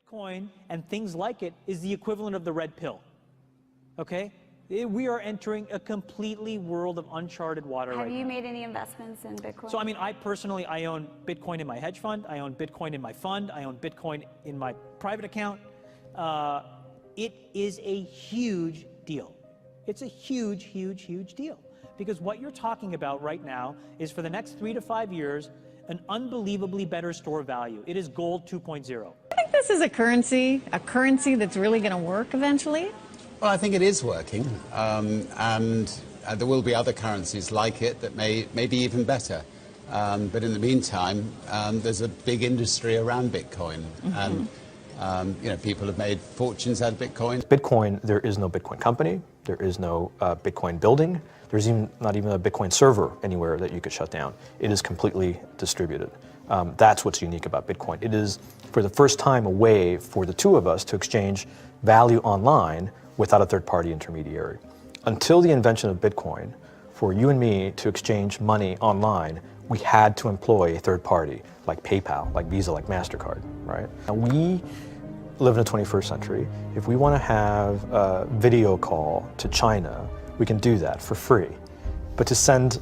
Bitcoin and things like it is the equivalent of the red pill, okay? We are entering a completely world of uncharted water right now. Have you made any investments in Bitcoin? So, I mean, I personally, I own Bitcoin in my hedge fund. I own Bitcoin in my fund. I own Bitcoin in my private account. It is a huge deal. It's a huge, huge, huge deal. Because what you're talking about right now is for the next 3 to 5 years, an unbelievably better store value. It is gold 2.0. I think this is a currency that's really going to work eventually. Well, I think it is working, and there will be other currencies like it that may be even better. But in the meantime, there's a big industry around Bitcoin, and you know, people have made fortunes out of Bitcoin. Bitcoin, there is no Bitcoin company, there is no Bitcoin building, there's not even a Bitcoin server anywhere that you could shut down. It is completely distributed. That's what's unique about Bitcoin. It is, for the first time, a way for the two of us to exchange value online without a third-party intermediary. Until the invention of Bitcoin, for you and me to exchange money online, we had to employ a third party, like PayPal, like Visa, like MasterCard, right? And we live in the 21st century. If we want to have a video call to China, we can do that for free. But to send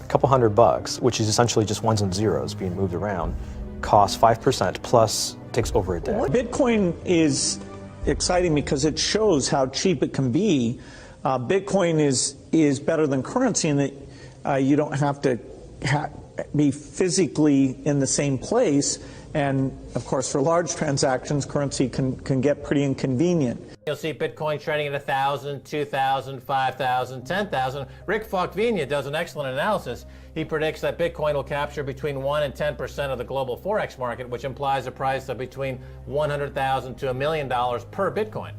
a couple $100, which is essentially just ones and zeros being moved around, costs 5% plus takes over a day. Bitcoin is exciting because it shows how cheap it can be. Bitcoin is better than currency in that you don't have to be physically in the same place. And of course, for large transactions, currency can get pretty inconvenient. You'll see Bitcoin trading at 1,000, 2,000, 5,000, 10,000. Rick Falkvinia does an excellent analysis. He predicts that Bitcoin will capture between 1 and 10% of the global Forex market, which implies a price of between $100,000 to $1 million per Bitcoin.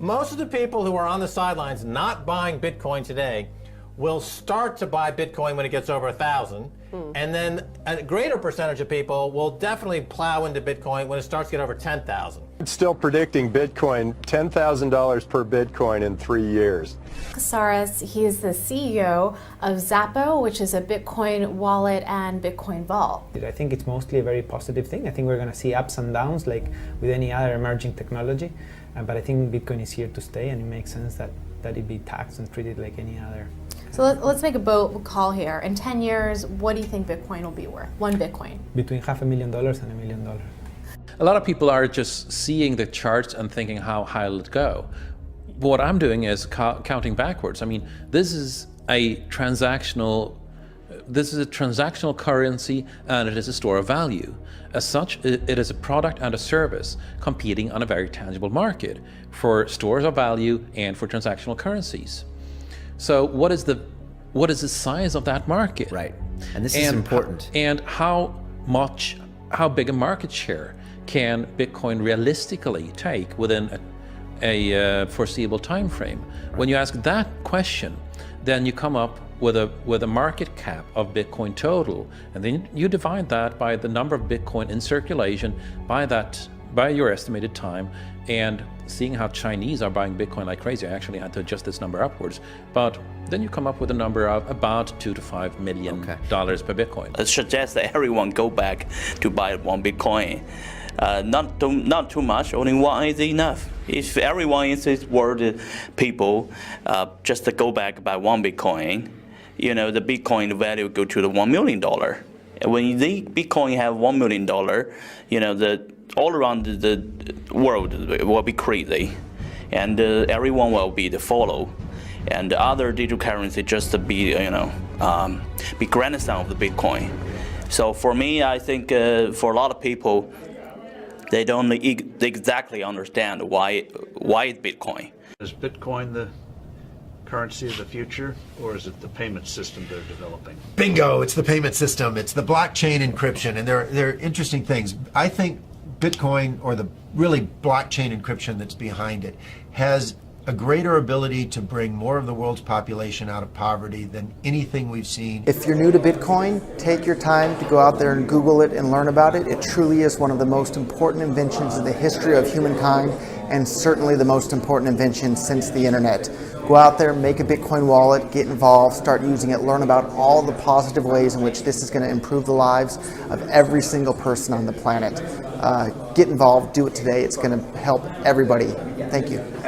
Most of the people who are on the sidelines not buying Bitcoin today will start to buy Bitcoin when it gets over 1,000. And then a greater percentage of people will definitely plow into Bitcoin when it starts to get over 10,000. It's still predicting Bitcoin, $10,000 per Bitcoin in 3 years. Casares, he is the CEO of Zappo, which is a Bitcoin wallet and Bitcoin vault. I think it's mostly a very positive thing. I think we're going to see ups and downs like with any other emerging technology. But I think Bitcoin is here to stay, and it makes sense that it be taxed and treated like any other. So let's make a bold call here. In 10 years, what do you think Bitcoin will be worth? One Bitcoin? Between $500,000 and $1 million. A lot of people are just seeing the charts and thinking, how high will it go? What I'm doing is counting backwards. I mean, this is a transactional currency, and it is a store of value. As such, it is a product and a service competing on a very tangible market for stores of value and for transactional currencies. So what is the size of that market? Right, and this is important. And how big a market share can Bitcoin realistically take within a foreseeable time frame? Right. When you ask that question, then you come up with a market cap of Bitcoin total, and then you divide that by the number of Bitcoin in circulation by your estimated time. And seeing how Chinese are buying Bitcoin like crazy, I actually had to adjust this number upwards. But then you come up with a number of about $2 to $5 million per Bitcoin. I suggest that everyone go back to buy one Bitcoin. Not too much, only one is enough. If everyone in this world, people, just to go back buy one Bitcoin, you know, the Bitcoin value go to the $1 million. And when the Bitcoin have $1 million, you know, all around the world will be crazy, and everyone will be the follow, and the other digital currency just to be, you know, be grandson of the Bitcoin. So for me, I think for a lot of people, they don't exactly understand why it's Bitcoin. Is Bitcoin the currency of the future, or is it the payment system they're developing? Bingo! It's the payment system. It's the blockchain encryption, and they're interesting things. I think Bitcoin, or the really blockchain encryption that's behind it, has a greater ability to bring more of the world's population out of poverty than anything we've seen. If you're new to Bitcoin, take your time to go out there and Google it and learn about it. It truly is one of the most important inventions in the history of humankind, and certainly the most important invention since the internet. Go out there, make a Bitcoin wallet, get involved, start using it, learn about all the positive ways in which this is going to improve the lives of every single person on the planet. get involved, do it today. It's going to help everybody. Thank you.